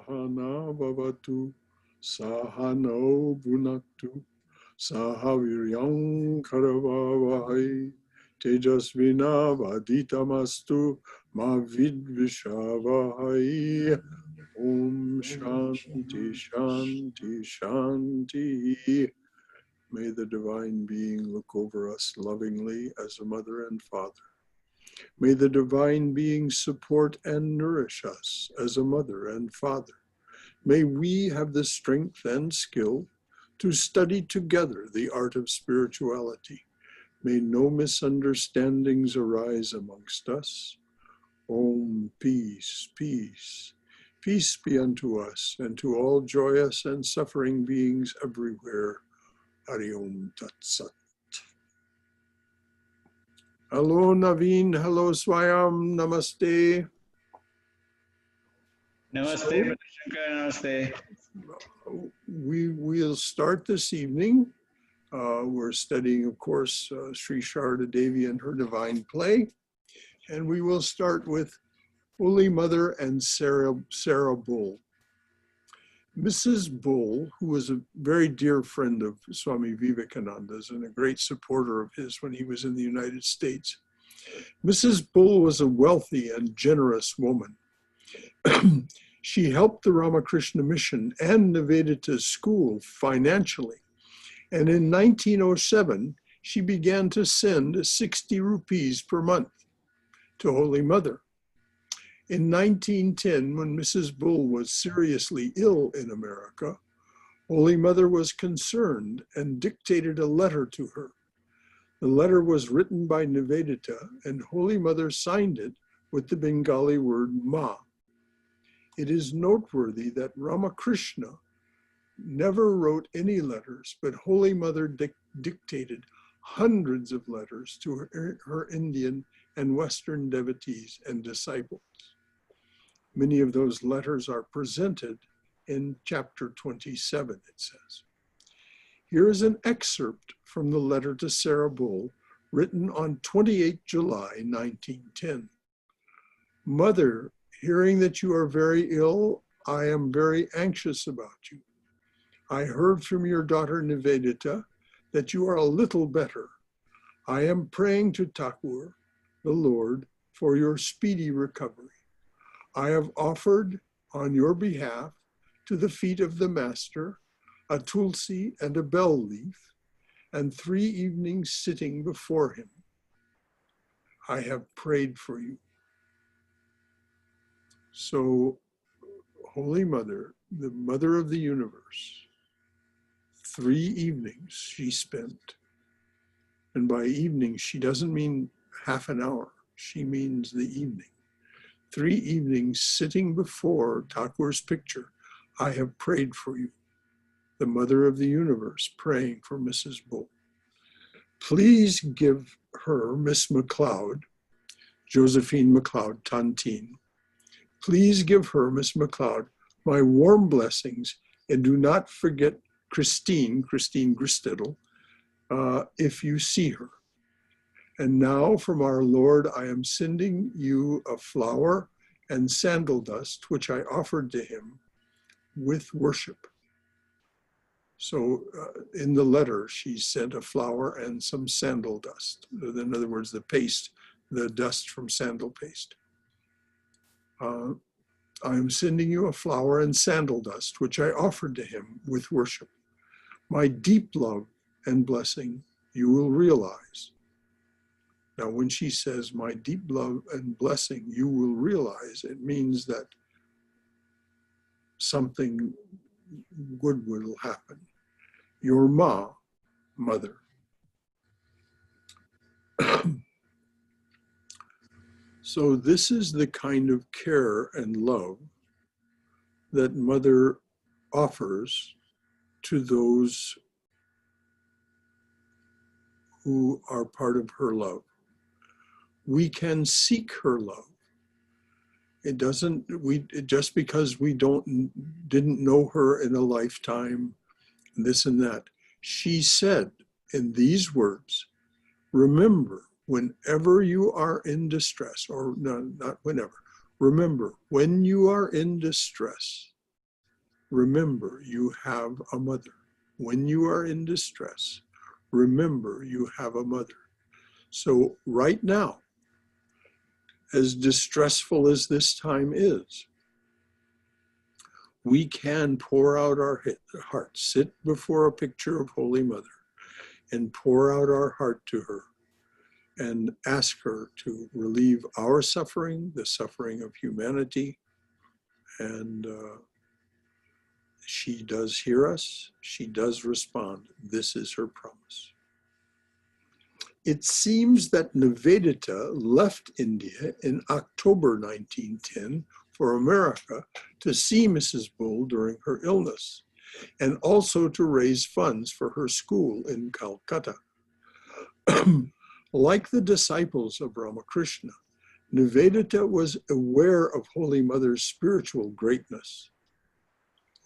Sahana Bhavatu Sahano Bhunaktu Sahaviryam Karavavahai Tejasvina Vaditamastu Ma Vidvishavahai. Om Shanti Shanti Shanti. May the Divine Being look over us lovingly as a mother and father. May the Divine Being support and nourish us as a mother and father. May we have the strength and skill to study together the art of spirituality. May no misunderstandings arise amongst us. Om, peace, peace. Peace be unto us and to all joyous and suffering beings everywhere. Hari Om Tat Sat. Hello, Naveen. Hello, Swayam. Namaste. Namaste, Brother Shankara. Namaste. We will start this evening. We're studying, of course, Sri Sarada Devi and her divine play. And we will start with Holy Mother and Sarah Bull. Mrs. Bull, who was a very dear friend of Swami Vivekananda's and a great supporter of his when he was in the United States. Mrs. Bull was a wealthy and generous woman. She helped the Ramakrishna Mission and Nivedita School financially. And in 1907, she began to send 60 rupees per month to Holy Mother. In 1910, when Mrs. Bull was seriously ill in America, Holy Mother was concerned and dictated a letter to her. The letter was written by Nivedita, and Holy Mother signed it with the Bengali word Ma. It is noteworthy that Ramakrishna never wrote any letters, but Holy Mother dictated hundreds of letters to her Indian and Western devotees and disciples. Many of those letters are presented in chapter 27, it says. Here is an excerpt from the letter to Sarah Bull, written on 28 July, 1910. Mother, hearing that you are very ill, I am very anxious about you. I heard from your daughter Nivedita that you are a little better. I am praying to Thakur, the Lord, for your speedy recovery. I have offered on your behalf to the feet of the Master a tulsi and a bell leaf, and 3 evenings sitting before him. I have prayed for you. So, Holy Mother, the Mother of the universe, 3 evenings she spent. And by evening, she doesn't mean half an hour. She means the evening. 3 evenings sitting before Thakur's picture. I have prayed for you. The Mother of the universe praying for Mrs. Bull. Please give her, Miss McLeod, Josephine McLeod, Tontine. Please give her, Miss McLeod, my warm blessings, and do not forget Christine Gristettle, if you see her. And now from our Lord, I am sending you a flower and sandal dust, which I offered to him with worship. So in the letter, she sent a flower and some sandal dust. In other words, the paste, the dust from sandal paste. I am sending you a flower and sandal dust, which I offered to him with worship. My deep love and blessing you will realize. Now, when she says, my deep love and blessing you will realize, it means that something good will happen. Your mother. So this is the kind of care and love that Mother offers to those who are part of her love. We can seek her love. It doesn't, just because we didn't know her in a lifetime, this and that. She said in these words, remember, whenever you are in distress, or no, not whenever, remember, when you are in distress, remember you have a mother. When you are in distress, remember you have a mother. So right now, as distressful as this time is, we can pour out our heart, sit before a picture of Holy Mother and pour out our heart to her and ask her to relieve our suffering, the suffering of humanity. And she does hear us. She does respond. This is her promise. It seems that Nivedita left India in October 1910 for America to see Mrs. Bull during her illness and also to raise funds for her school in Calcutta. Like the disciples of Ramakrishna, Nivedita was aware of Holy Mother's spiritual greatness.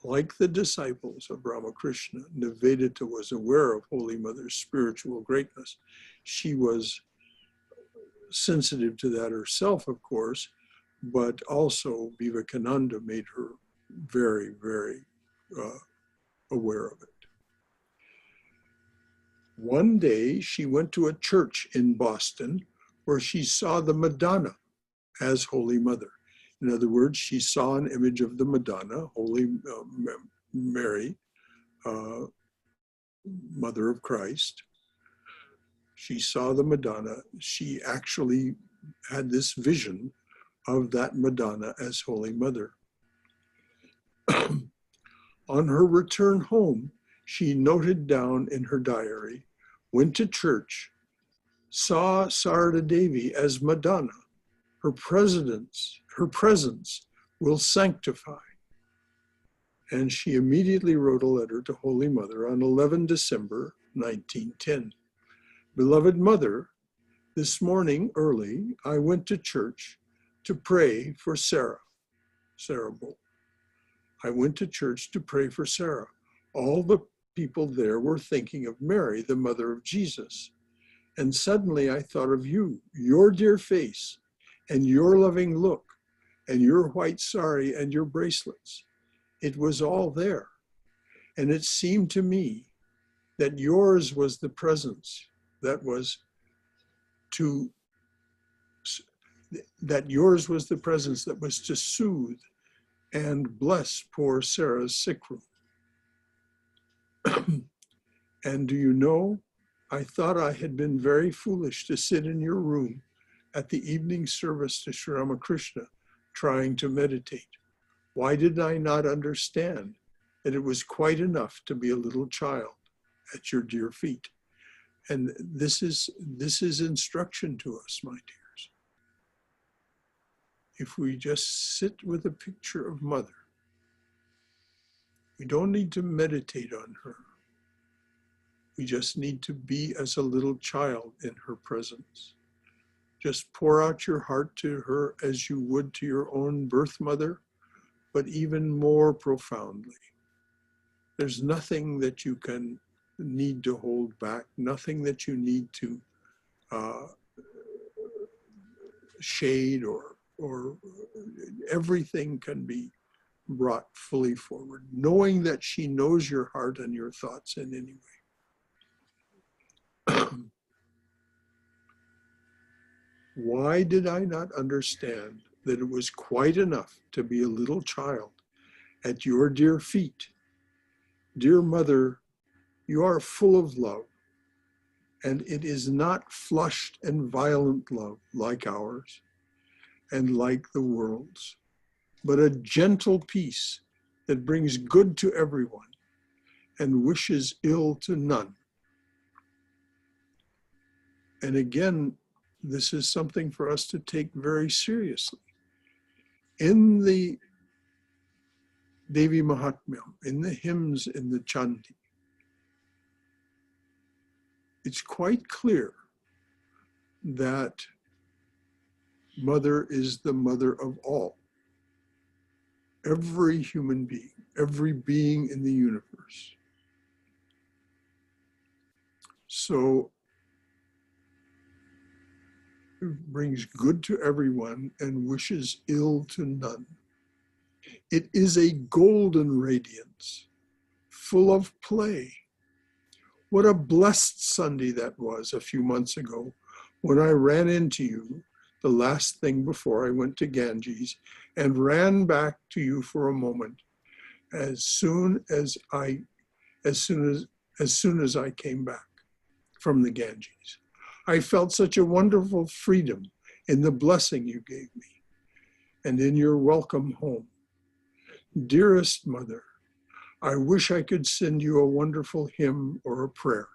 Like the disciples of Ramakrishna, Nivedita was aware of Holy Mother's spiritual greatness. She was sensitive to that herself, of course, but also Vivekananda made her very, very aware of it. One day she went to a church in Boston where she saw the Madonna as Holy Mother. In other words, she saw an image of the Madonna, Holy Mary, Mother of Christ. She saw the Madonna. She actually had this vision of that Madonna as Holy Mother. On her return home, she noted down in her diary, went to church, saw Sarada Devi as Madonna. Her presence will sanctify. And she immediately wrote a letter to Holy Mother on 11 December 1910. Beloved Mother, this morning early, I went to church to pray for Sarah Bull. I went to church to pray for Sarah. All the people there were thinking of Mary, the mother of Jesus. And suddenly I thought of you, your dear face, and your loving look, and your white sari and your bracelets. It was all there. And it seemed to me that yours was the presence that was to soothe and bless poor Sarah's sick room. And do you know, I thought I had been very foolish to sit in your room at the evening service to Sri Ramakrishna trying to meditate. Why did I not understand that it was quite enough to be a little child at your dear feet? And this is instruction to us, my dears. If we just sit with a picture of Mother, we don't need to meditate on her. We just need to be as a little child in her presence. Just pour out your heart to her as you would to your own birth mother, but even more profoundly. There's nothing that you need to hold back, nothing that you need to shade or everything can be brought fully forward, knowing that she knows your heart and your thoughts in any way. Why did I not understand that it was quite enough to be a little child at your dear feet? Dear Mother, you are full of love, and it is not flushed and violent love like ours and like the world's, but a gentle peace that brings good to everyone and wishes ill to none. And again, this is something for us to take very seriously. In the Devi Mahatmyam, in the hymns in the Chandi, it's quite clear that Mother is the mother of all. Every human being, every being in the universe. So it brings good to everyone and wishes ill to none. It is a golden radiance, full of play. What a blessed Sunday that was a few months ago when I ran into you, the last thing before I went to Ganges, and ran back to you for a moment as soon as I came back from the Ganges. I felt such a wonderful freedom in the blessing you gave me and in your welcome home. Dearest Mother, I wish I could send you a wonderful hymn or a prayer.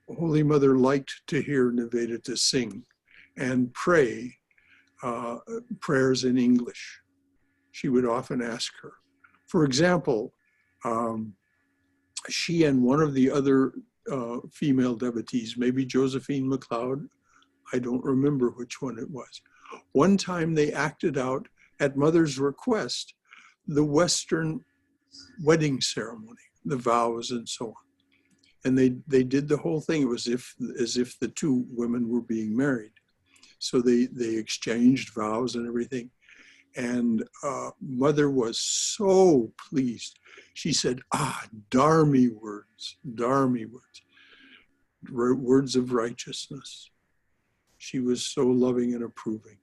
Holy Mother liked to hear Nivedita sing and pray prayers in English. She would often ask her. For example, she and one of the other female devotees, maybe Josephine MacLeod, I don't remember which one it was. One time they acted out, at Mother's request, the Western wedding ceremony, the vows and so on. And they did the whole thing. It was as if the two women were being married. So they exchanged vows and everything. And Mother was so pleased. She said, dharmi words, words of righteousness. She was so loving and approving.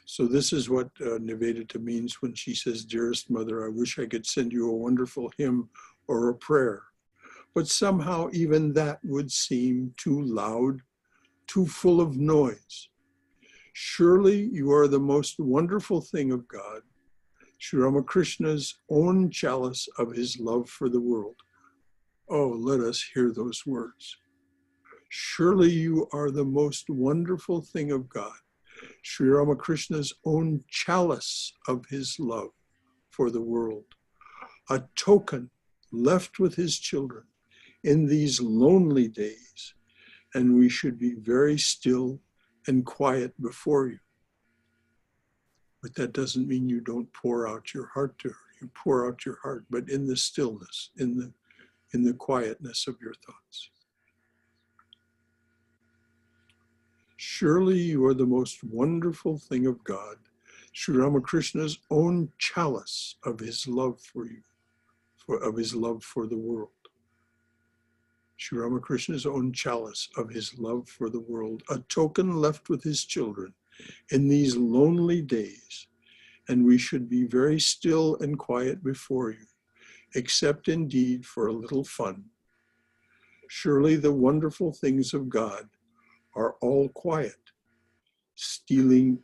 So this is what Nivedita means when she says, dearest Mother, I wish I could send you a wonderful hymn or a prayer. But somehow even that would seem too loud, too full of noise. Surely you are the most wonderful thing of God, Sri Ramakrishna's own chalice of his love for the world. Oh, let us hear those words. Surely you are the most wonderful thing of God, Sri Ramakrishna's own chalice of his love for the world, a token left with his children in these lonely days, and we should be very still and quiet before you. But that doesn't mean you don't pour out your heart to her. You pour out your heart, but in the stillness, in the quietness of your thoughts. Surely you are the most wonderful thing of God, Sri Ramakrishna's own chalice of his love for you, of his love for the world. Sri Ramakrishna's own chalice of his love for the world, a token left with his children in these lonely days, and we should be very still and quiet before you, except indeed for a little fun. Surely the wonderful things of God are all quiet, stealing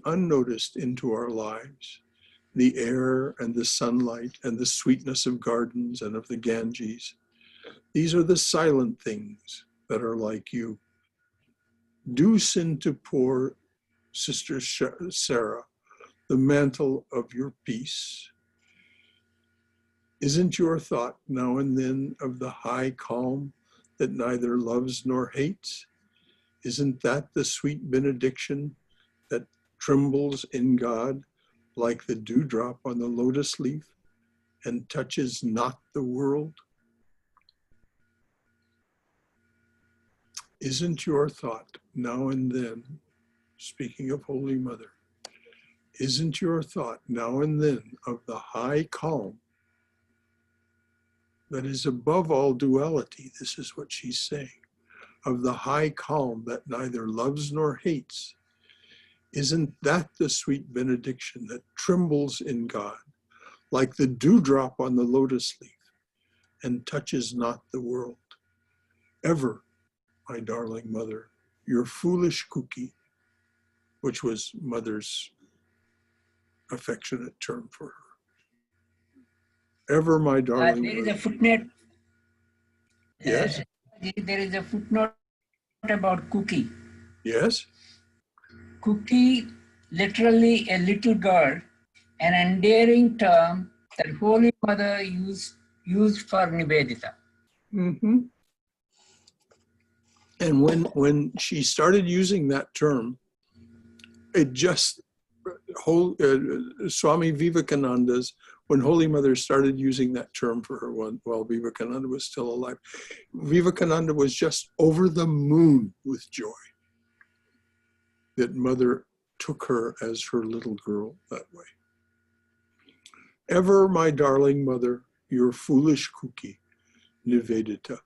unnoticed into our lives, the air and the sunlight and the sweetness of gardens and of the Ganges. These are the silent things that are like you. Do send to poor Sister Sarah the mantle of your peace. Isn't your thought now and then of the high calm that neither loves nor hates? Isn't that the sweet benediction that trembles in God like the dewdrop on the lotus leaf and touches not the world? Isn't your thought now and then, speaking of Holy Mother, isn't your thought now and then of the high calm that is above all duality? This is what she's saying, of the high calm that neither loves nor hates. Isn't that the sweet benediction that trembles in God like the dewdrop on the lotus leaf and touches not the world? Ever, my darling Mother, your foolish cookie, which was Mother's affectionate term for her. Ever, my darling there is Mother. a footnote. Yes? There is a footnote about cookie. Yes? Cookie, literally a little girl, an endearing term that Holy Mother used for Nivedita. Mm-hmm. And when she started using that term, it just, Swami Vivekananda's, when Holy Mother started using that term for her while Vivekananda was still alive, Vivekananda was just over the moon with joy that Mother took her as her little girl that way. Ever, my darling mother, your foolish cookie, Nivedita.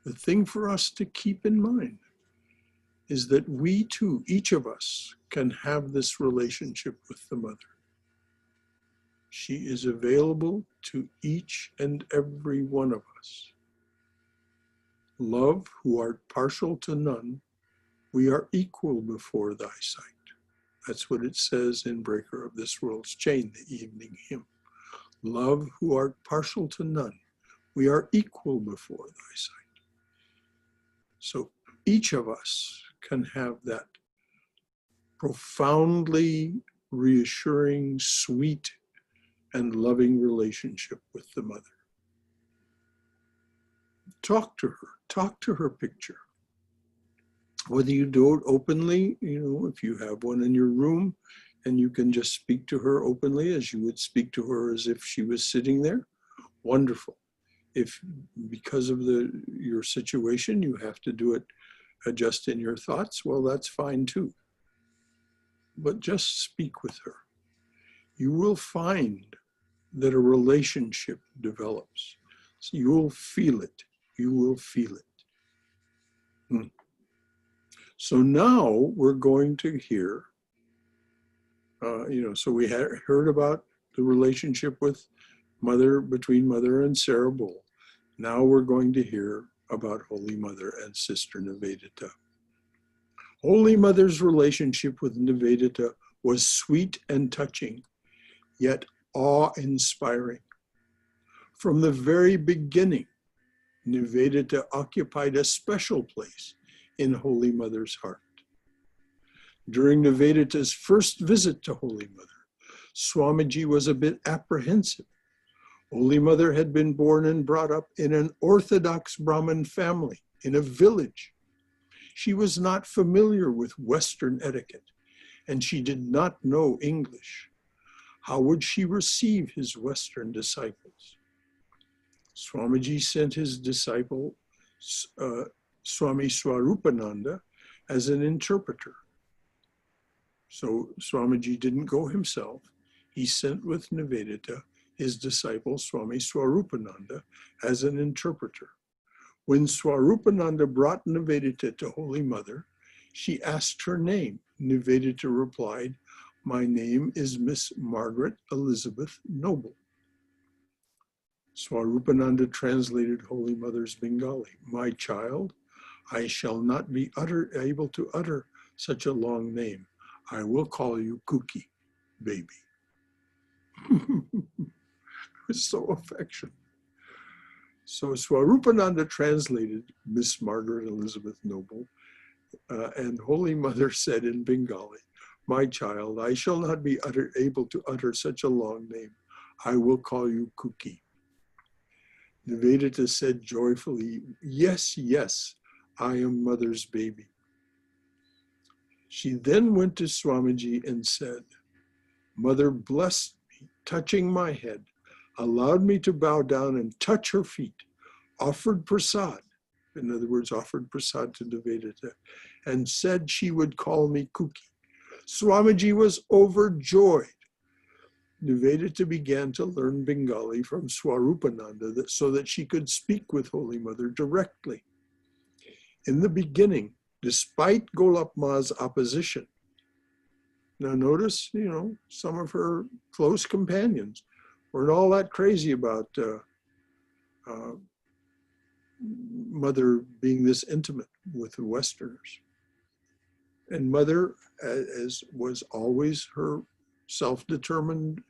The thing for us to keep in mind is that we too, each of us, can have this relationship with the mother. She is available to each and every one of us. Love, who art partial to none, we are equal before thy sight. That's what it says in Breaker of This World's Chain, the evening hymn. Love, who art partial to none, we are equal before thy sight. So each of us can have that profoundly reassuring, sweet, and loving relationship with the mother. Talk to her picture. Whether you do it openly, if you have one in your room and you can just speak to her openly as you would speak to her as if she was sitting there, wonderful. If because of your situation, you have to do it just in your thoughts, well, that's fine too. But just speak with her. You will find that a relationship develops. So you will feel it. You will feel it. So now we're going to hear, so we had heard about the relationship between Mother and Sarah Bull. Now we're going to hear about Holy Mother and Sister Nivedita. Holy Mother's relationship with Nivedita was sweet and touching, yet awe-inspiring. From the very beginning, Nivedita occupied a special place in Holy Mother's heart. During Nivedita's first visit to Holy Mother, Swamiji was a bit apprehensive. Holy Mother had been born and brought up in an Orthodox Brahmin family in a village. She was not familiar with Western etiquette, and she did not know English. How would she receive his Western disciples? Swamiji sent his disciple, Swami Swarupananda, as an interpreter. So Swamiji didn't go himself. He sent with Nivedita his disciple, Swami Swarupananda, as an interpreter. When Swarupananda brought Nivedita to Holy Mother, she asked her name. Nivedita replied, "My name is Miss Margaret Elizabeth Noble." Swarupananda translated Holy Mother's Bengali. "My child, I shall not be able to utter such a long name. I will call you Cookie, baby." It was so affectionate. So Swarupananda translated Miss Margaret Elizabeth Noble, and Holy Mother said in Bengali, "My child, I shall not be able to utter such a long name. I will call you Cookie." Nivedita said joyfully, "Yes, yes, I am Mother's baby." She then went to Swamiji and said, "Mother blessed me, touching my head, allowed me to bow down and touch her feet, offered prasad," in other words, offered prasad to Nivedita, and said she would call me Cookie. Swamiji was overjoyed. Nivedita began to learn Bengali from Swarupananda so that she could speak with Holy Mother directly. In the beginning, despite Golap Ma's opposition, now notice, some of her close companions weren't all that crazy about Mother being this intimate with the Westerners. And Mother, as was always her self-determined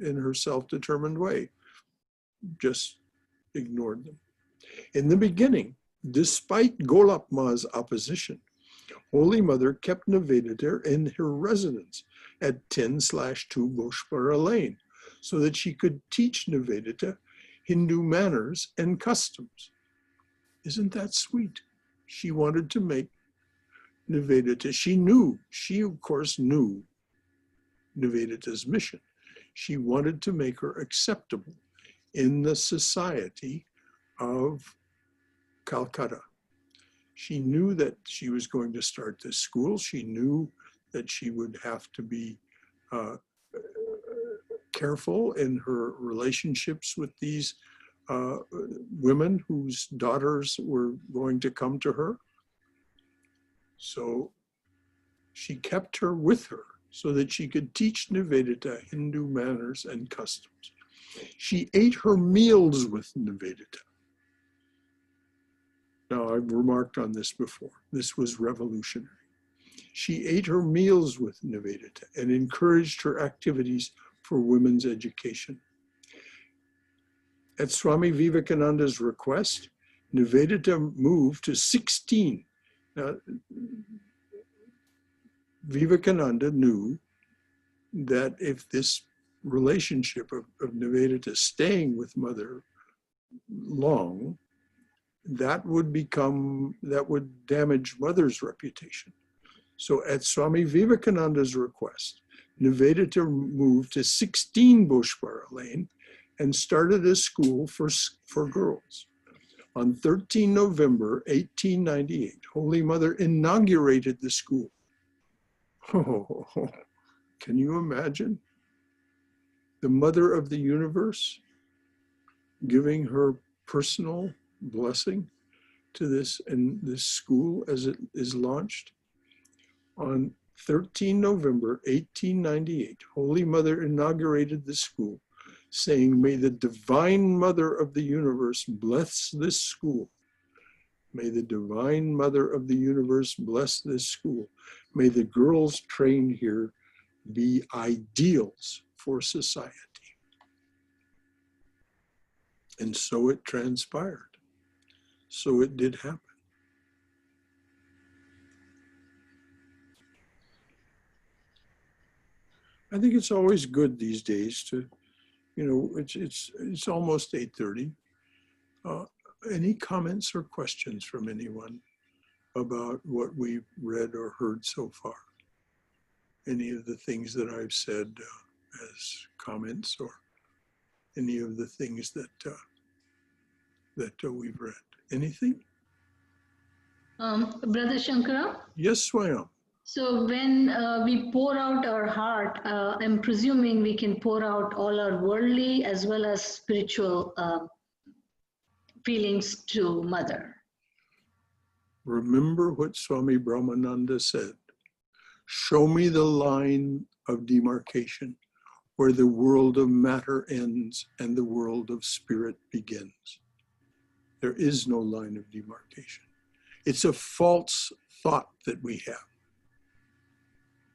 way, just ignored them. In the beginning, despite Golap Ma's opposition, Holy Mother kept Nivedita in her residence at 10/2 Goshpara Lane so that she could teach Nivedita Hindu manners and customs. Isn't that sweet? She wanted to make Nivedita, she of course knew Nivedita's mission. She wanted to make her acceptable in the society of Calcutta. She knew that she was going to start this school. She knew that she would have to be careful in her relationships with these women whose daughters were going to come to her. So she kept her with her so that she could teach Nivedita Hindu manners and customs. She ate her meals with Nivedita. Now, I've remarked on this before. This was revolutionary. She ate her meals with Nivedita and encouraged her activities for women's education. At Swami Vivekananda's request, Nivedita moved to 16. Now, Vivekananda knew that if this relationship of Nivedita staying with Mother long, that would damage Mother's reputation. So at Swami Vivekananda's request, Nivedita moved to 16 Bushwara Lane and started a school for girls. On 13 November 1898, Holy Mother inaugurated the school. Oh, can you imagine? The Mother of the Universe giving her personal blessing to this school as it is launched. On 13 November 1898, Holy Mother inaugurated the school, saying, "May the Divine Mother of the Universe bless this school. May the Divine Mother of the Universe bless this school. May the girls trained here be ideals for society." And so it transpired. So it did happen. I think it's always good these days to, it's almost 8:30. Any comments or questions from anyone about what we've read or heard so far? Any of the things that I've said as comments, or any of the things that we've read? Anything? Brother Shankara? Yes, Swayam. So when we pour out our heart, I'm presuming we can pour out all our worldly as well as spiritual feelings to Mother. Remember what Swami Brahmananda said. Show me the line of demarcation where the world of matter ends and the world of spirit begins. There is no line of demarcation. It's a false thought that we have,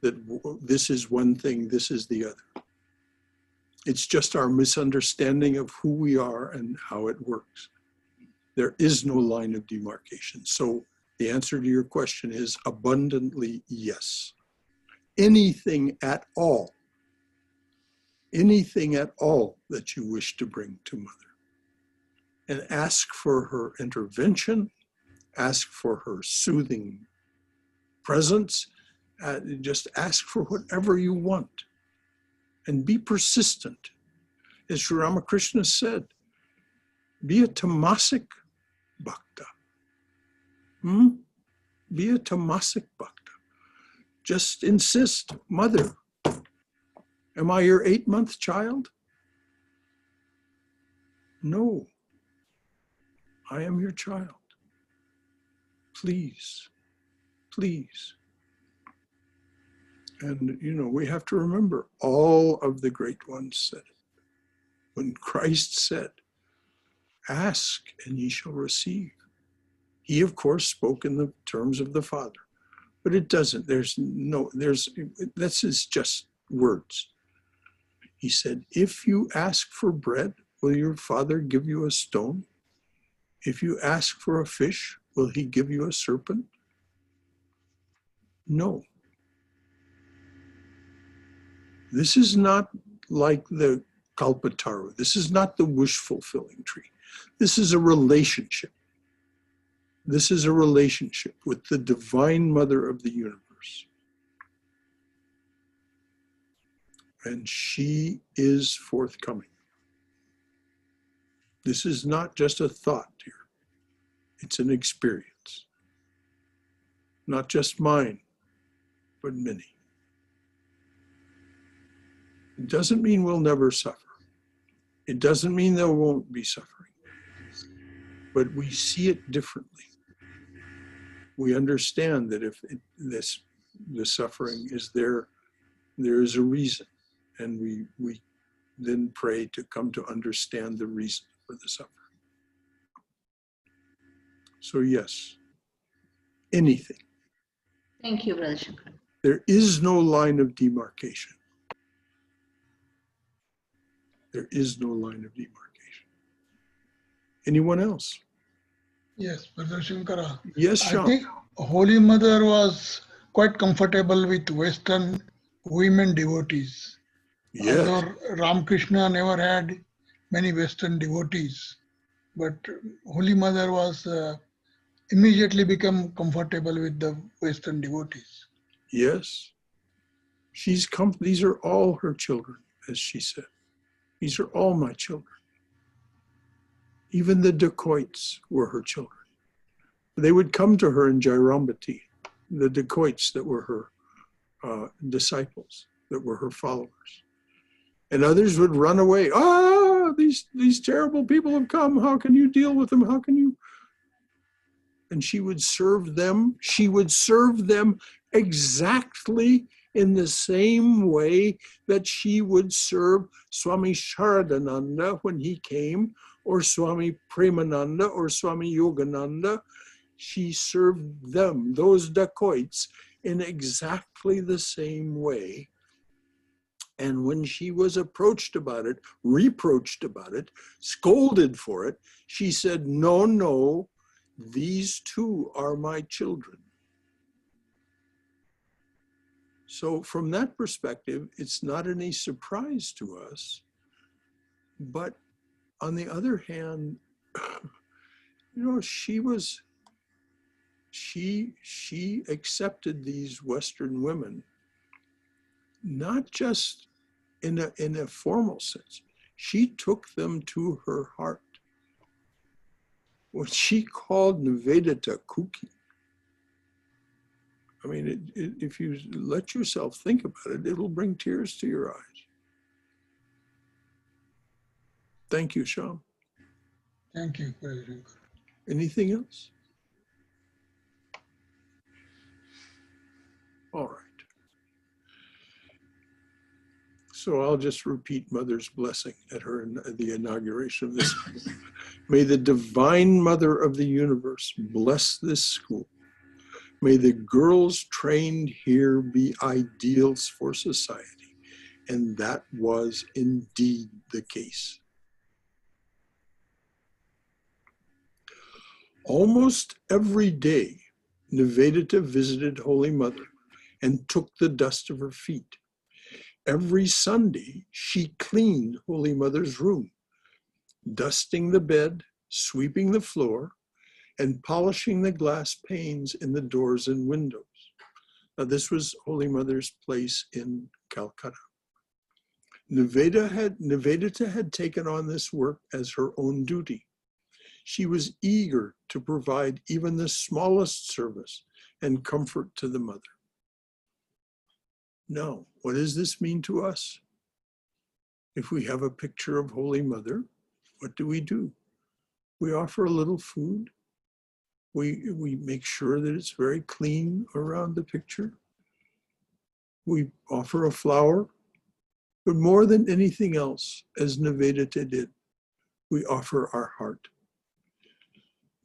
that this is one thing, this is the other. It's just our misunderstanding of who we are and how it works. There is no line of demarcation. So the answer to your question is abundantly yes. Anything at all that you wish to bring to Mother, and ask for her intervention, ask for her soothing presence, just ask for whatever you want, and be persistent. As Sri Ramakrishna said, be a tamasic bhakta. Be a tamasic bhakta. Just insist, Mother, am I your 8-month child? No, I am your child. Please, please. And, we have to remember all of the great ones said it. When Christ said, ask and ye shall receive. He, of course, spoke in the terms of the Father, but it doesn't. This is just words. He said, if you ask for bread, will your Father give you a stone? If you ask for a fish, will he give you a serpent? No. This is not like the Kalpataru. This is not the wish-fulfilling tree. This is a relationship. This is a relationship with the Divine Mother of the universe. And she is forthcoming. This is not just a thought, dear. It's an experience. not just mine, but many. It doesn't mean we'll never suffer. It doesn't mean there won't be suffering, but we see it differently. We understand that if the suffering is there, there is a reason, and we then pray to come to understand the reason for the suffering. So yes, anything. Thank you, Brother Shankara. There is no line of demarcation. There is no line of demarcation. Anyone else? Yes, Brother Shankara. Yes, I Sean. think Holy Mother was quite comfortable with Western women devotees. Yes. Although Ramakrishna never had many Western devotees, but Holy Mother was immediately become comfortable with the Western devotees. Yes. These are all her children, as she said. These are all my children. Even the dacoits were her children. They would come to her in Jairambati, the dacoits that were her disciples, that were her followers. And others would run away. Ah, these terrible people have come. How can you deal with them? How can you? And she would serve them. She would serve them exactly in the same way that she would serve Swami Charadananda when he came, or Swami Premananda, or Swami Yogananda. She served them, those dacoits, in exactly the same way. And when she was approached about it, reproached about it, scolded for it, she said, no, no, these two are my children. So from that perspective, it's not any surprise to us. But on the other hand, she accepted these Western women, not just in a formal sense. She took them to her heart. What she called Vedanta cooking. I mean, if you let yourself think about it, it'll bring tears to your eyes. Thank you, Sham. Thank you, Brother Shankara. Anything else? All right. So I'll just repeat Mother's blessing at the inauguration of this. May the Divine Mother of the universe bless this school. May the girls trained here be ideals for society. And that was indeed the case. Almost every day, Nivedita visited Holy Mother and took the dust of her feet. Every Sunday, she cleaned Holy Mother's room, dusting the bed, sweeping the floor, and polishing the glass panes in the doors and windows. Now, this was Holy Mother's place in Calcutta. Nivedita had taken on this work as her own duty. She was eager to provide even the smallest service and comfort to the mother. Now, what does this mean to us? If we have a picture of Holy Mother, what do? We offer a little food. We make sure that it's very clean around the picture. We offer a flower. But more than anything else, as Nivedita did, we offer our heart.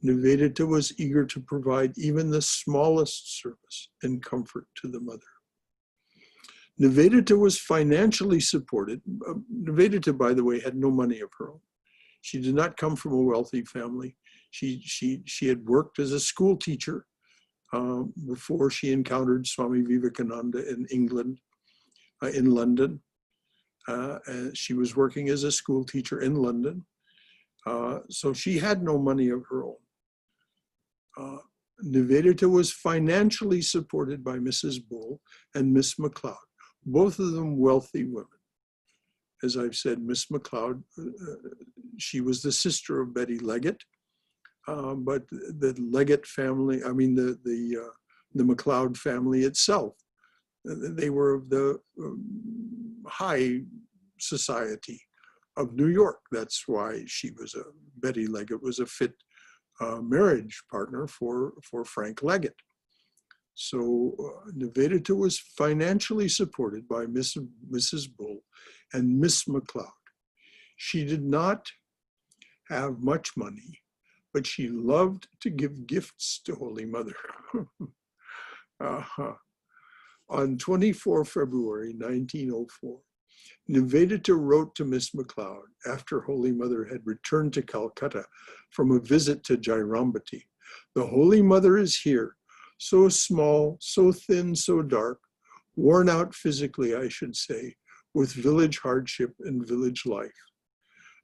Nivedita was eager to provide even the smallest service and comfort to the mother. Nivedita was financially supported. Nivedita, by the way, had no money of her own. She did not come from a wealthy family. She had worked as a school teacher before she encountered Swami Vivekananda in England, in London. She was working as a school teacher in London. So she had no money of her own. Nivedita was financially supported by Mrs. Bull and Miss McLeod, both of them wealthy women. As I've said, Miss McLeod, she was the sister of Betty Leggett, but the Leggett family, I mean the the MacLeod family itself. They were of the high society of New York. That's why Betty Leggett was a fit marriage partner for Frank Leggett. So Nivedita was financially supported by Mrs. Bull and Miss MacLeod. She did not have much money, but she loved to give gifts to Holy Mother. On 24 February 1904, Nivedita wrote to Miss MacLeod after Holy Mother had returned to Calcutta from a visit to Jairambati. "The Holy Mother is here, so small, so thin, so dark, worn out physically, I should say, with village hardship and village life."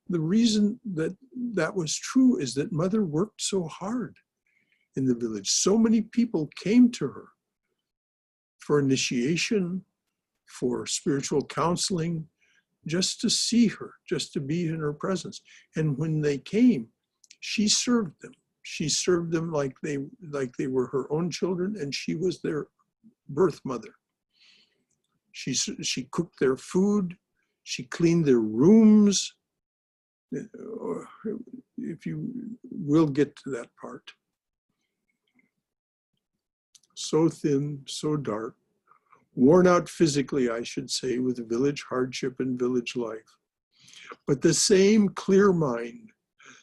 The reason that that was true is that Mother worked so hard in the village. So many people came to her for initiation, for spiritual counseling, just to see her, just to be in her presence. And when they came, she served them. She served them like they were her own children, and she was their birth mother. She cooked their food, she cleaned their rooms. If you will get to that part. So thin, so dark, worn out physically, I should say, with village hardship and village life. But the same clear mind,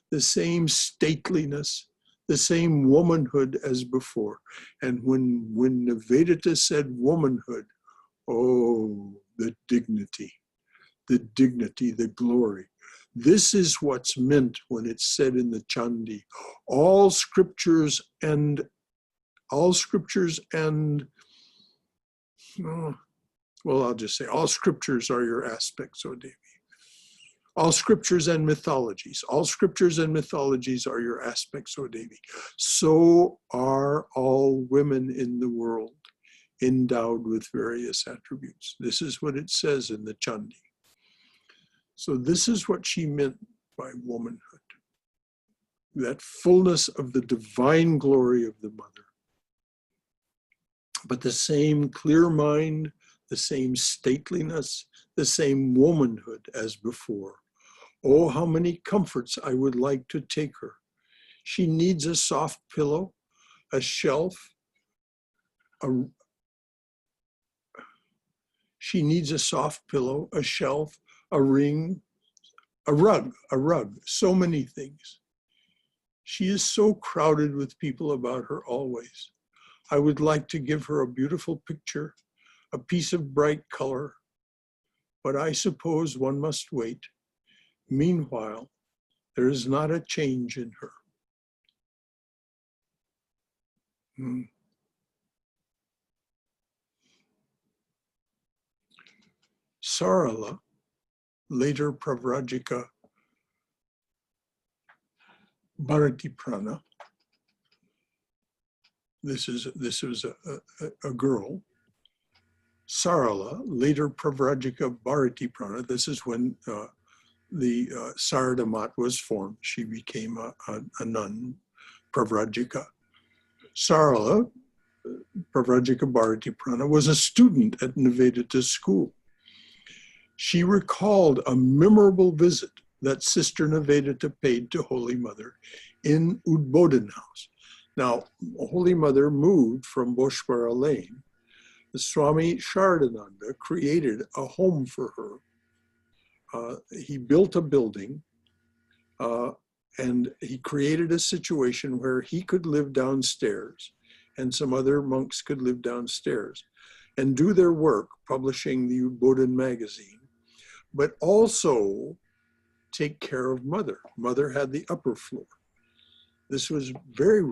the same stateliness, the same womanhood as before. And when Nivedita said womanhood, oh, the dignity, the glory. This is what's meant when it's said in the Chandi, all scriptures and I'll just say all scriptures are your aspects, O Devi. All scriptures and mythologies. All scriptures and mythologies are your aspects, O Devi. So are all women in the world endowed with various attributes. This is what it says in the Chandi. So this is what she meant by womanhood. That fullness of the divine glory of the mother. But the same clear mind, the same stateliness, the same womanhood as before. Oh, how many comforts I would like to take her. She needs a soft pillow, a shelf, she needs a soft pillow, a shelf, a ring, a rug, so many things. She is so crowded with people about her always. I would like to give her a beautiful picture, a piece of bright color, but I suppose one must wait. Meanwhile, there is not a change in her. Sarala, later Pravrajika Bharati Prana. This was a girl. Sarala, later Pravrajika Bharati Prana. This is when the Sarada Mat was formed. She became a nun, Pravrajika. Sarala, Pravrajika Bharati Prana, was a student at Nivedita's school. She recalled a memorable visit that Sister Nivedita paid to Holy Mother in Udbodhan House. Now, Holy Mother moved from Boshwara Lane. The Swami Chetanananda created a home for her. He built a building and he created a situation where he could live downstairs and some other monks could live downstairs and do their work publishing the Udbodhan magazine, but also take care of Mother. Mother had the upper floor. This was very,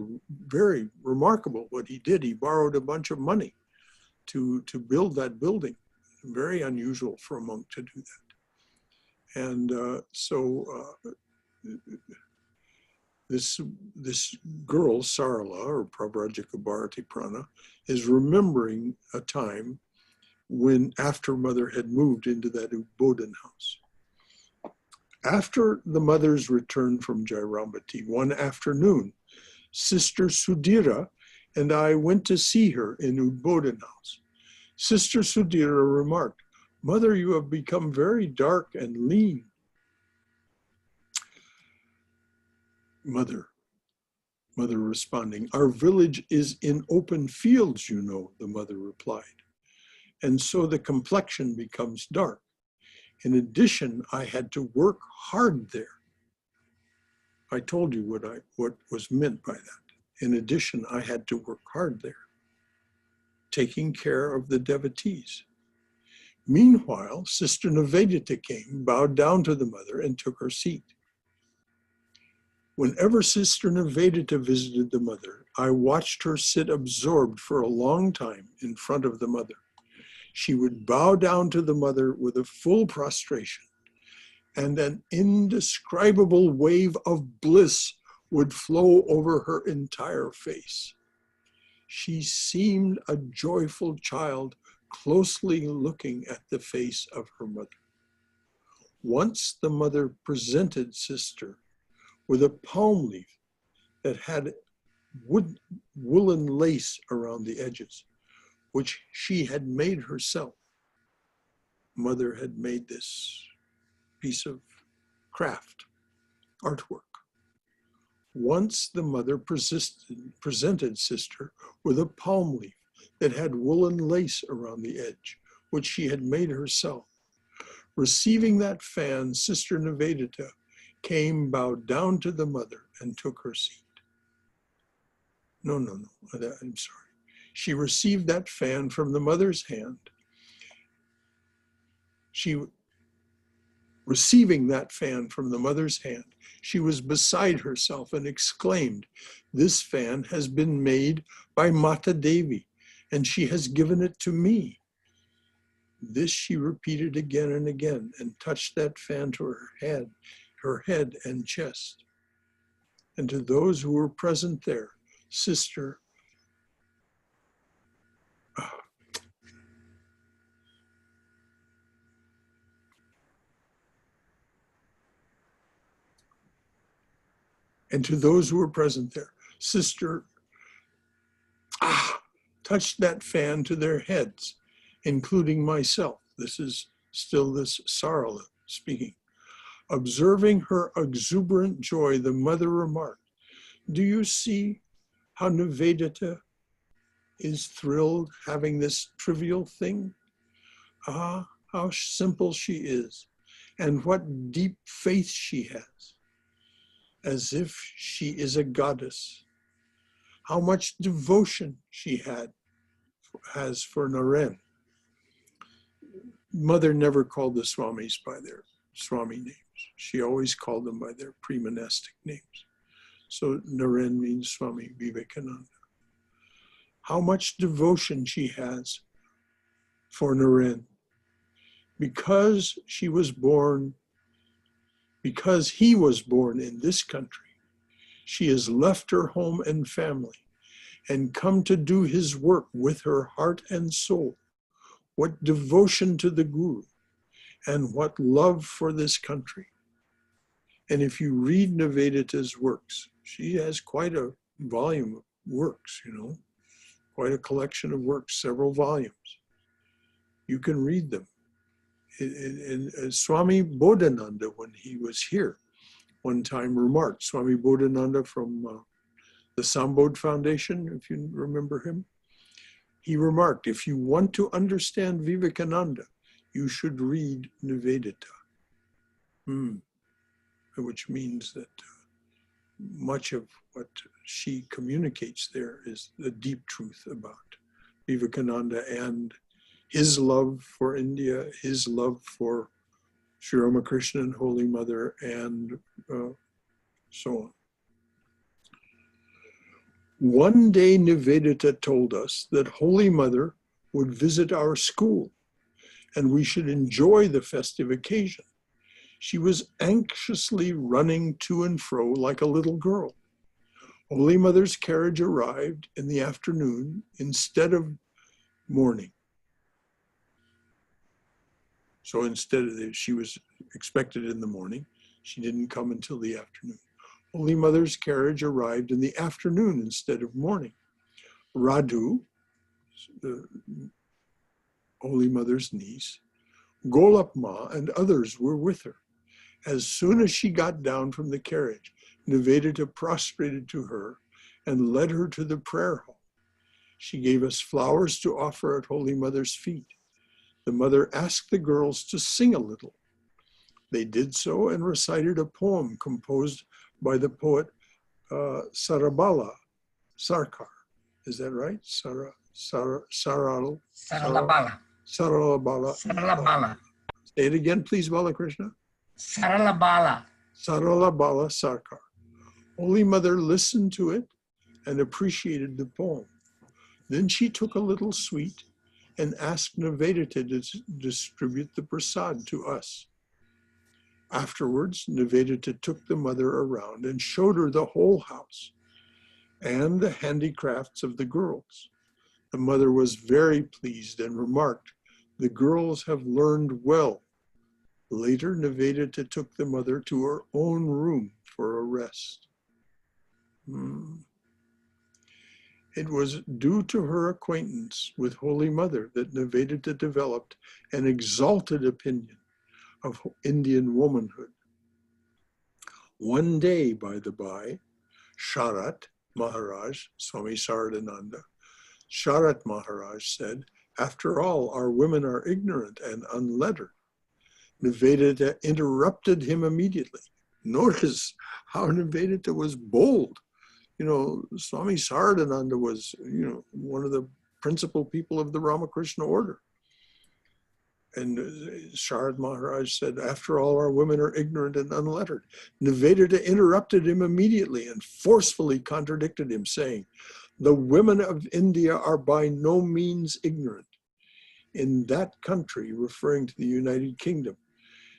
very remarkable what he did. He borrowed a bunch of money to build that building. Very unusual for a monk to do that. And this girl, Sarala, or Pravrajika Bharati Prana, is remembering a time when after Mother had moved into that Udbodhan house. After the Mother's return from Jairambati, one afternoon, Sister Sudhira and I went to see her in Udbodhan house. Sister Sudhira remarked, "Mother, you have become very dark and lean." Mother responding, "Our village is in open fields, you know," the mother replied. "And so the complexion becomes dark. In addition, I had to work hard there." I told you what was meant by that. In addition, I had to work hard there, taking care of the devotees. Meanwhile, Sister Nivedita came, bowed down to the mother, and took her seat. Whenever Sister Nivedita visited the mother, I watched her sit absorbed for a long time in front of the mother. She would bow down to the mother with a full prostration, and an indescribable wave of bliss would flow over her entire face. She seemed a joyful child closely looking at the face of her mother. Once the mother presented Sister with a palm leaf that had woolen lace around the edges, which she had made herself. Mother had made this piece of craft, artwork. Once the mother presented Sister with a palm leaf that had woolen lace around the edge, which she had made herself. Receiving that fan, Sister Nivedita came, bowed down to the mother, and took her seat. No, I'm sorry. She received that fan from the mother's hand. Receiving that fan from the mother's hand, she was beside herself and exclaimed, "This fan has been made by Mata Devi, and she has given it to me." This she repeated again and again, and touched that fan to her head and chest. And to those who were present there, Sister Sister touched that fan to their heads, including myself. This is still this Sarada speaking. Observing her exuberant joy, the mother remarked, "Do you see how Nivedita is thrilled having this trivial thing? Ah, how simple she is, and what deep faith she has, as if she is a goddess. How much devotion she has for Naren." Mother never called the Swamis by their Swami names. She always called them by their pre-monastic names. So Naren means Swami Vivekananda. How much devotion she has for Naren. Because he was born in this country, she has left her home and family and come to do his work with her heart and soul. What devotion to the Guru, and what love for this country. And if you read Nivedita's works, she has quite a volume of works, quite a collection of works, several volumes. You can read them. And Swami Bodhananda, when he was here one time, remarked, Swami Bodhananda from the Sambodh Foundation, if you remember him, he remarked, if you want to understand Vivekananda, you should read Nivedita, which means that much of what she communicates there is the deep truth about Vivekananda and his love for India, his love for Sri Ramakrishna and Holy Mother, and so on. One day Nivedita told us that Holy Mother would visit our school and we should enjoy the festive occasion. She was anxiously running to and fro like a little girl. Holy Mother's carriage arrived in the afternoon instead of morning. So she was expected in the morning. She didn't come until the afternoon. Holy Mother's carriage arrived in the afternoon instead of morning. Radu, the Holy Mother's niece, Golapma, and others were with her. As soon as she got down from the carriage, Nivedita prostrated to her and led her to the prayer hall. She gave us flowers to offer at Holy Mother's feet. The mother asked the girls to sing a little. They did so and recited a poem composed by the poet Sarabala Sarkar. Is that right? Saralabala. Saralabala. Saralabala. Say it again, please, Balakrishna. Saralabala. Saralabala Sarkar. Holy Mother listened to it and appreciated the poem. Then she took a little sweet and asked Nivedita to distribute the prasad to us. Afterwards, Nivedita took the mother around and showed her the whole house and the handicrafts of the girls. The mother was very pleased and remarked, "The girls have learned well." Later, Nivedita took the mother to her own room for a rest. It was due to her acquaintance with Holy Mother that Nivedita developed an exalted opinion of Indian womanhood. One day, by the by, Sharat Maharaj, Swami Chetanananda, Sharat Maharaj said, "After all, our women are ignorant and unlettered." Nivedita interrupted him immediately. Notice how Nivedita was bold. You know, Swami Sarada was, one of the principal people of the Ramakrishna order. And Sharad Maharaj said, "After all, our women are ignorant and unlettered." Nivedita interrupted him immediately and forcefully contradicted him, saying, "The women of India are by no means ignorant. In that country," referring to the United Kingdom,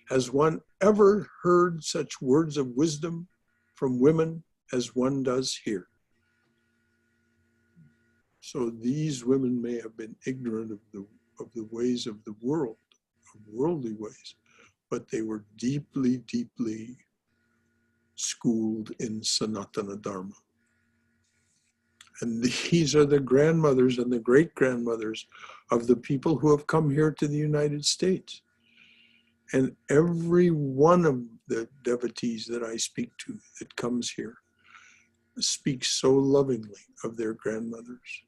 "has one ever heard such words of wisdom from women as one does here?" So these women may have been ignorant of the ways of the world, of worldly ways, but they were deeply, deeply schooled in Sanatana Dharma. And these are the grandmothers and the great-grandmothers of the people who have come here to the United States. And every one of the devotees that I speak to that comes here speaks so lovingly of their grandmothers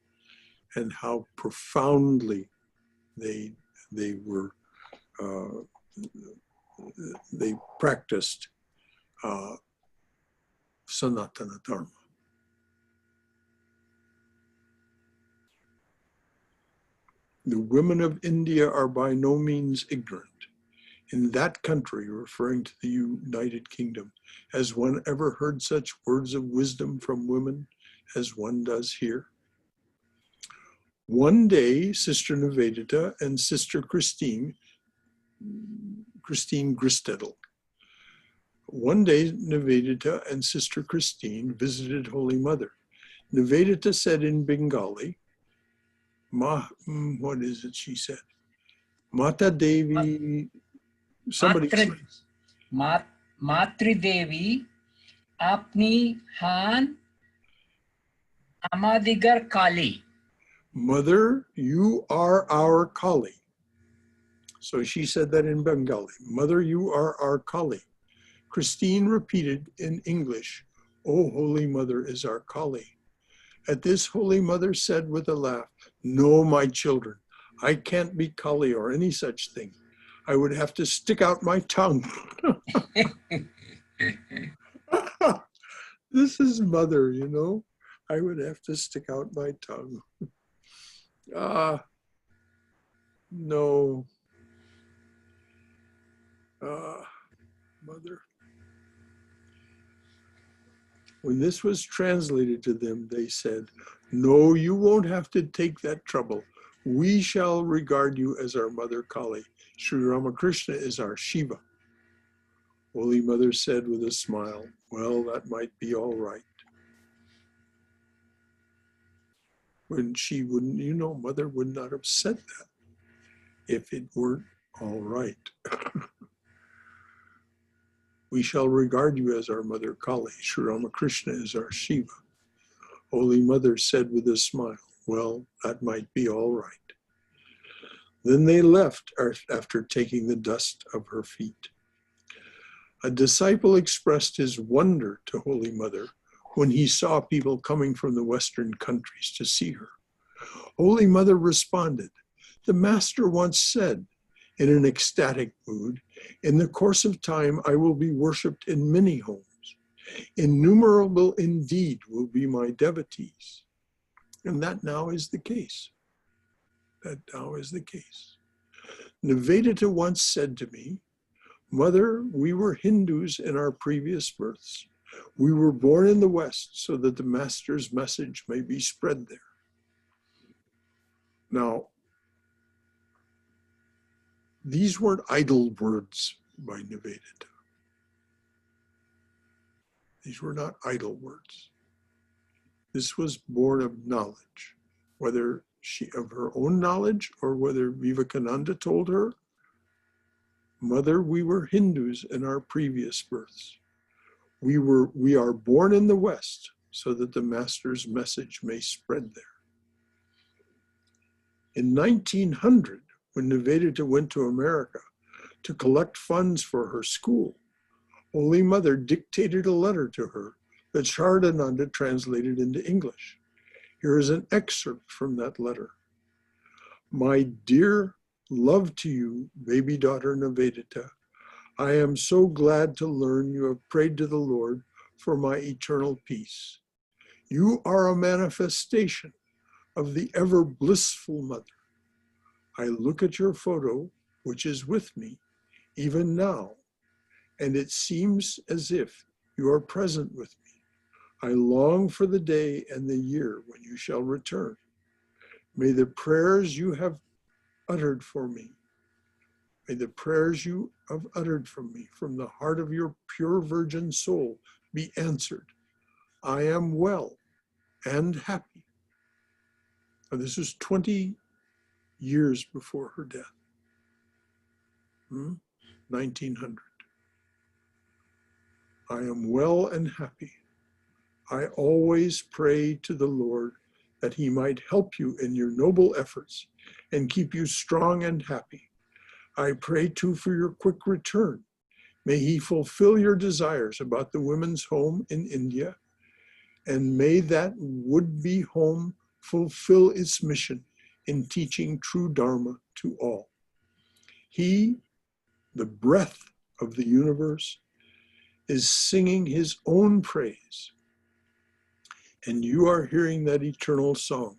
and how profoundly they practiced Sanatana Dharma. The women of India are by no means ignorant. In that country, referring to the United Kingdom, has one ever heard such words of wisdom from women as one does here? One day, Sister Nivedita and Sister Christine Gristettel. One day, Nivedita and Sister Christine visited Holy Mother. Nivedita said in Bengali, what is it she said? Mata Devi, somebody said. Matri Devi, Apni Han Amadigar Kali. Mother, you are our Kali. So she said that in Bengali. Mother, you are our Kali. Christine repeated in English, "Oh, Holy Mother is our Kali." At this, Holy Mother said with a laugh, "No, my children, I can't be Kali or any such thing. I would have to stick out my tongue." This is Mother, you know. I would have to stick out my tongue. No. Mother. When this was translated to them, they said, "No, you won't have to take that trouble. We shall regard you as our Mother Kali. Sri Ramakrishna is our Shiva." Holy Mother said with a smile, "Well, that might be all right." When she wouldn't, Mother would not have said that if it weren't all right. We shall regard you as our Mother Kali. Sri Ramakrishna is our Shiva. Holy Mother said with a smile, Well, that might be all right. Then they left after taking the dust of her feet. A disciple expressed his wonder to Holy Mother when he saw people coming from the Western countries to see her. Holy Mother responded, "The Master once said, in an ecstatic mood, in the course of time I will be worshipped in many homes. Innumerable indeed will be my devotees." And that now is the case. That now is the case. Nivedita once said to me, "Mother, we were Hindus in our previous births. We were born in the West so that the Master's message may be spread there." Now, these weren't idle words by Nivedita. These were not idle words. This was born of knowledge, whether she of her own knowledge or whether Vivekananda told her, "Mother, we were Hindus in our previous births. We are born in the West so that the Master's message may spread there." In 1900, when Nivedita went to America to collect funds for her school, Holy Mother dictated a letter to her that Charadananda translated into English. Here is an excerpt from that letter. "My dear love to you, baby daughter Nivedita, I am so glad to learn you have prayed to the Lord for my eternal peace. You are a manifestation of the ever blissful Mother. I look at your photo, which is with me, even now, and it seems as if you are present with me. I long for the day and the year when you shall return. May the prayers you have uttered for me, may the prayers you have uttered from me from the heart of your pure virgin soul be answered. I am well and happy." And this was 20 years before her death, 1900. "I am well and happy. I always pray to the Lord that he might help you in your noble efforts and keep you strong and happy. I pray too for your quick return. May he fulfill your desires about the women's home in India, and may that would-be home fulfill its mission in teaching true Dharma to all. He, the breath of the universe, is singing his own praise. And you are hearing that eternal song.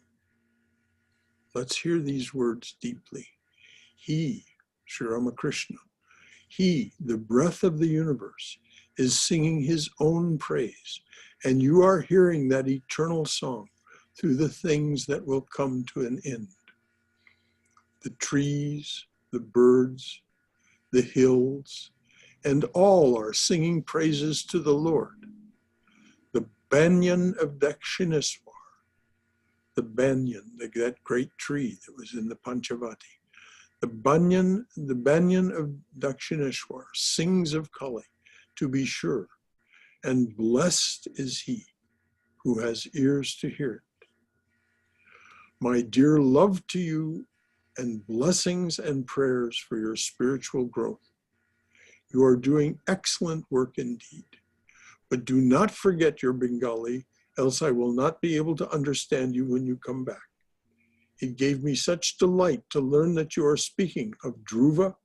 Let's hear these words deeply. He, Sri Ramakrishna, he, the breath of the universe, is singing his own praise. And you are hearing that eternal song through the things that will come to an end. The trees, the birds, the hills, and all are singing praises to the Lord. The banyan of Dakshineswar, the banyan, that great tree that was in the Panchavati, the banyan of Dakshineswar sings of Kali, to be sure, and blessed is he who has ears to hear it. My dear love to you and blessings and prayers for your spiritual growth. You are doing excellent work indeed. But do not forget your Bengali, else I will not be able to understand you when you come back. It gave me such delight to learn that you are speaking of Dhruva,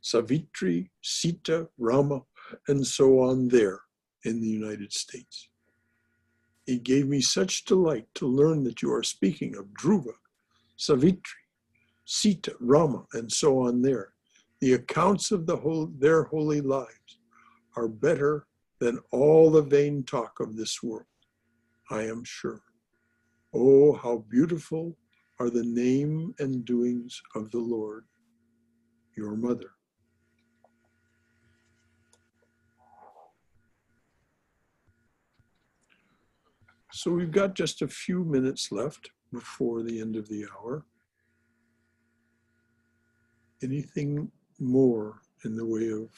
Savitri, Sita, Rama, and so on there in the United States. It gave me such delight to learn that you are speaking of Dhruva, Savitri, Sita, Rama, and so on there. The accounts of their holy lives are better than all the vain talk of this world, I am sure. Oh, how beautiful are the name and doings of the Lord, your mother. So we've got just a few minutes left before the end of the hour. Anything more in the way of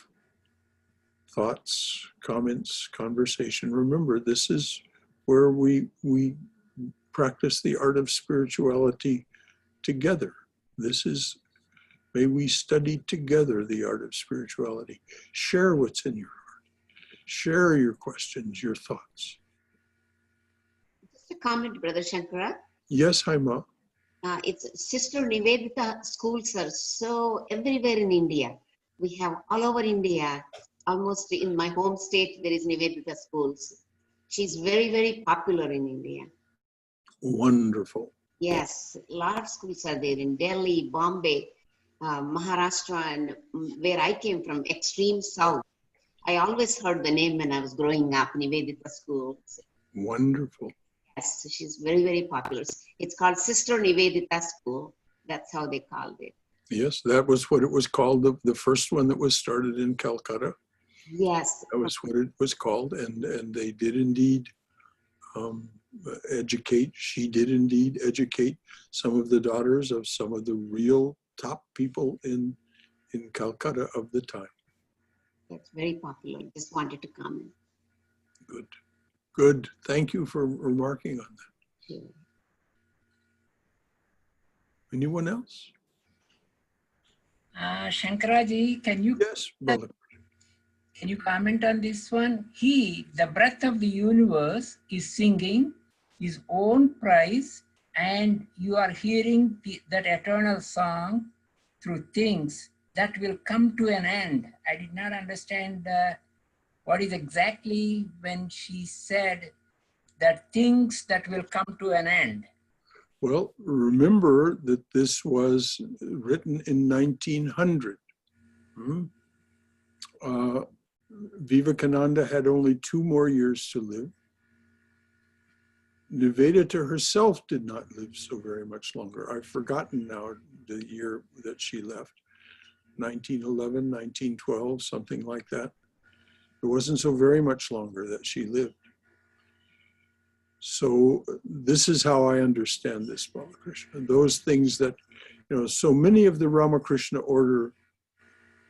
thoughts, comments, conversation? Remember, this is where we practice the art of spirituality together. May we study together the art of spirituality. Share what's in your heart. Share your questions, your thoughts. Just a comment, Brother Shankara. Yes, Haima. It's Sister Nivedita schools are so everywhere in India. We have all over India, almost in my home state, there is Nivedita schools. She's very, very popular in India. Wonderful. Yes, a lot of schools are there in Delhi, Bombay, Maharashtra, and where I came from, extreme south. I always heard the name when I was growing up, Nivedita schools. Wonderful. Yes, she's very, very popular. It's called Sister Nivedita School. That's how they called it. Yes, that was what it was called. The first one that was started in Calcutta. Yes. That was what it was called. And they did indeed educate. She did indeed educate some of the daughters of some of the real top people in Calcutta of the time. That's very popular. Just wanted to comment. Good. Good. Thank you for remarking on that. Sure. Anyone else? Shankaraji, can you Yes, brother. comment on this one? He, the breath of the universe, is singing his own praise, and you are hearing that eternal song through things that will come to an end. I did not understand what is exactly when she said that things that will come to an end. Well, remember that this was written in 1900. Vivekananda had only 2 more years to live. Nivedita herself did not live so very much longer. I've forgotten now the year that she left. 1911, 1912, something like that. It wasn't so very much longer that she lived. So this is how I understand this, Balakrishna. Those things that, so many of the Ramakrishna order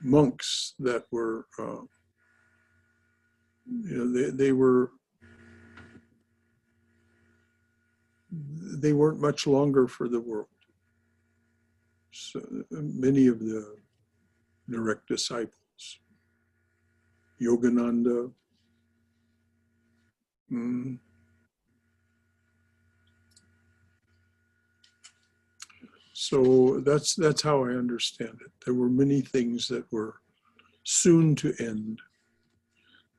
monks that were, they weren't much longer for the world. So many of the direct disciples, Yogananda, so that's how I understand it. There were many things that were soon to end,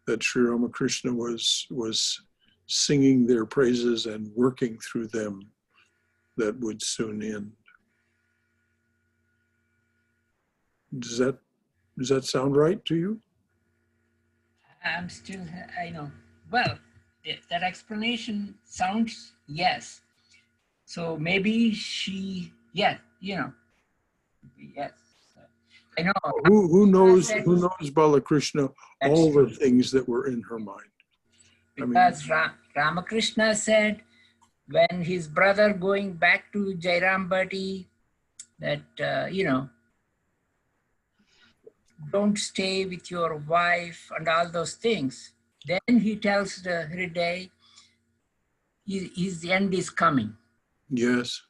that Sri Ramakrishna was singing their praises and working through them, that would soon end. Does that sound right to you? I'm still, I know. Well, that explanation sounds, yes. So maybe she, yes. I know. Who knows, Balakrishna, all the things that were in her mind? Because Ramakrishna said when his brother going back to Jairam Bhatti that, don't stay with your wife and all those things. Then he tells the Hriday, his end is coming. Yes.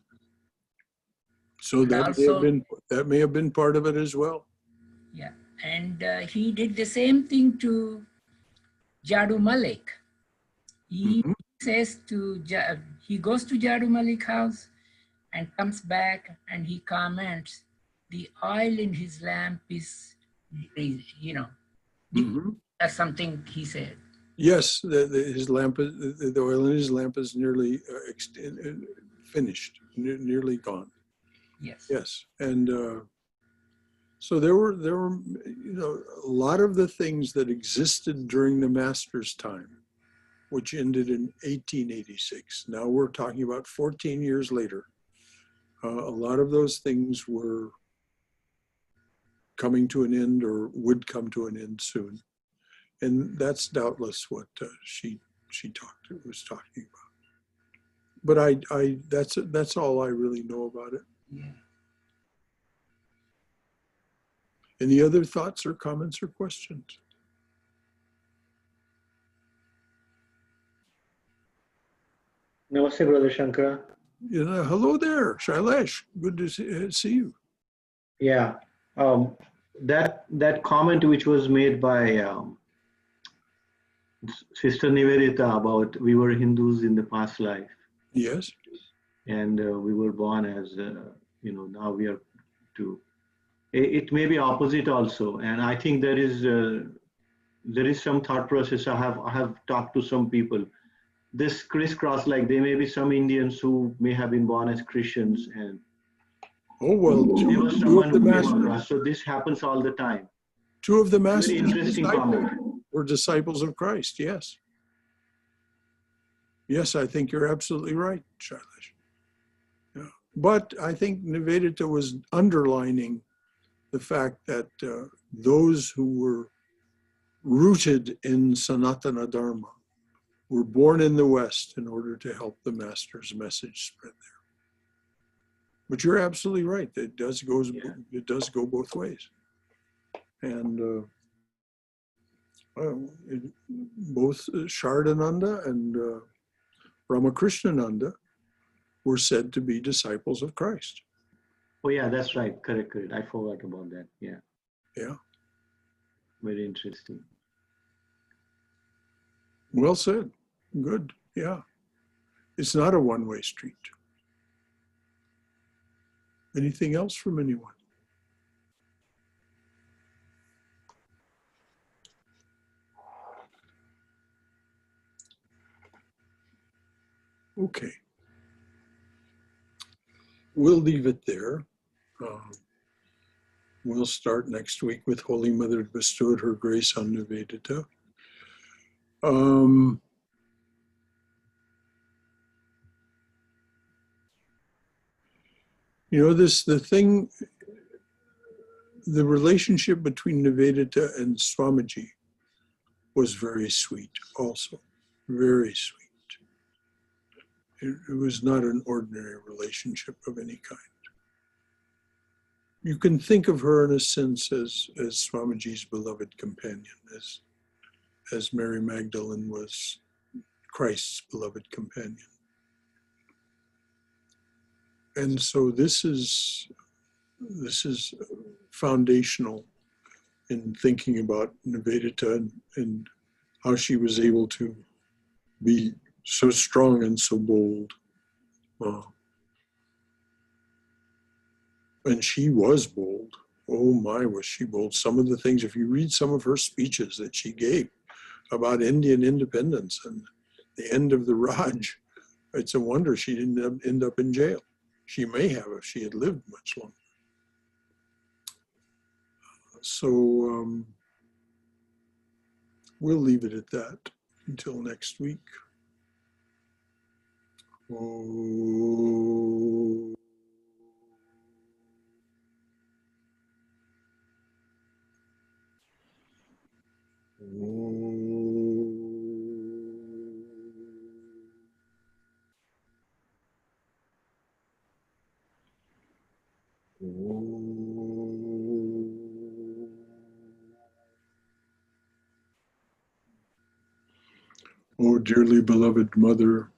So that may have been part of it as well. Yeah, and he did the same thing to Jadu Malik. He says he goes to Jadu Malik's house and comes back and he comments, the oil in his lamp is, that's something he said. Yes, his lamp, the oil in his lamp is nearly finished, nearly gone. Yes. Yes, and so there were a lot of the things that existed during the Master's time, which ended in 1886. Now we're talking about 14 years later. A lot of those things were coming to an end or would come to an end soon. And that's doubtless what she was talking about. But that's all I really know about it. Yeah. Any other thoughts or comments or questions? Namaste, Brother Shankara. Hello there, Shailesh. Good to see you. Yeah, that comment which was made by Sister Nivedita about we were Hindus in the past life, Yes. and we were born as now we are to. It may be opposite also, and I think there is some thought process. I have talked to some people. This crisscross, like there may be some Indians who may have been born as Christians, and Oh, well, there was two of someone the who came masters, across. So this happens all the time. two of the Very masters interesting comment. were disciples of Christ. Yes. Yes, I think you're absolutely right, Shailesh. Yeah. But I think Nivedita was underlining the fact that those who were rooted in Sanatana Dharma were born in the West in order to help the Master's message spread there. But you're absolutely right. It does go both ways. And both Sharadananda and Ramakrishnananda were said to be disciples of Christ. Oh yeah, that's right. Correct. I forgot about that. Yeah. Yeah. Very interesting. Well said. Good. Yeah. It's not a one-way street. Anything else from anyone? Okay. We'll leave it there. We'll start next week with Holy Mother bestowed her grace on Nivedita. The relationship between Nivedita and Swamiji was very sweet also, very sweet. It was not an ordinary relationship of any kind. You can think of her in a sense as Swamiji's beloved companion, as Mary Magdalene was Christ's beloved companion. And so this is foundational in thinking about Nivedita and how she was able to be so strong and so bold. And she was bold. Oh my, was she bold. Some of the things, if you read some of her speeches that she gave about Indian independence and the end of the Raj, it's a wonder she didn't end up in jail. She may have if she had lived much longer. So we'll leave it at that until next week. Oh. O dearly beloved Mother,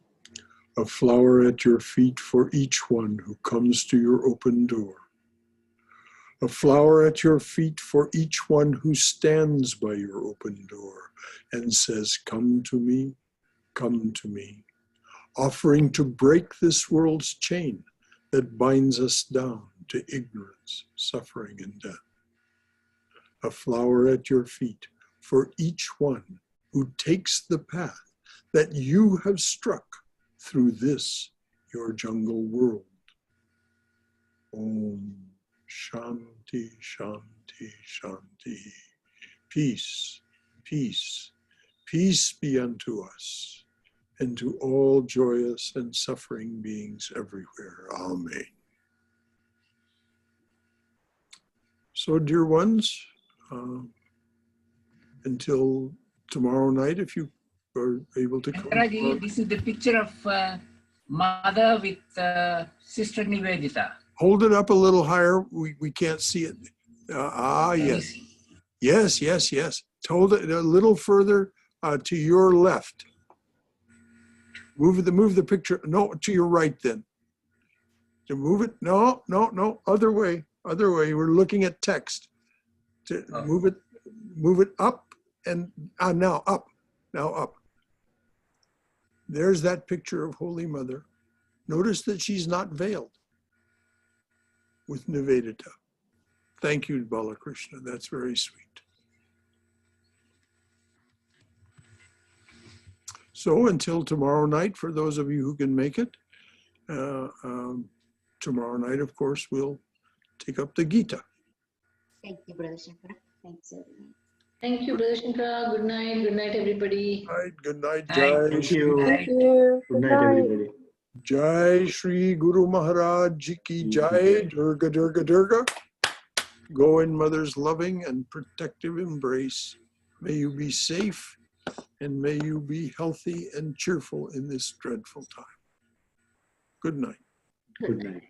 a flower at your feet for each one who comes to your open door. A flower at your feet for each one who stands by your open door and says, "Come to me, come to me," offering to break this world's chain that binds us down to ignorance, suffering, and death. A flower at your feet for each one who takes the path that you have struck through this, your jungle world. Om Shanti, Shanti, Shanti. Peace, peace, peace be unto us and to all joyous and suffering beings everywhere. Amen. So, dear ones, until tomorrow night, if you are able to come. Shankaraji, this is the picture of Mother with Sister Nivedita. Hold it up a little higher. We can't see it. Yes. Yes, yes, yes. Hold it a little further to your left. Move the picture. No, to your right then. To move it. No. Other way. We're looking at text. To move it up and now up. Now up. There's that picture of Holy Mother. Notice that she's not veiled with Nivedita. Thank you, Balakrishna. That's very sweet. So until tomorrow night, for those of you who can make it, tomorrow night, of course, we'll take up the Gita. Thank you, Brother Shankara. Thanks, everyone. Thank you, Brother Shankara. Good night. Good night, everybody. All right, good night, Night. Jai Thank Shri. you. Right. Good night, everybody. Jai Shri Guru Maharaj Ji ki Jai. Durga, Durga, Durga. Go in Mother's loving and protective embrace. May you be safe and may you be healthy and cheerful in this dreadful time. Good night. Good night.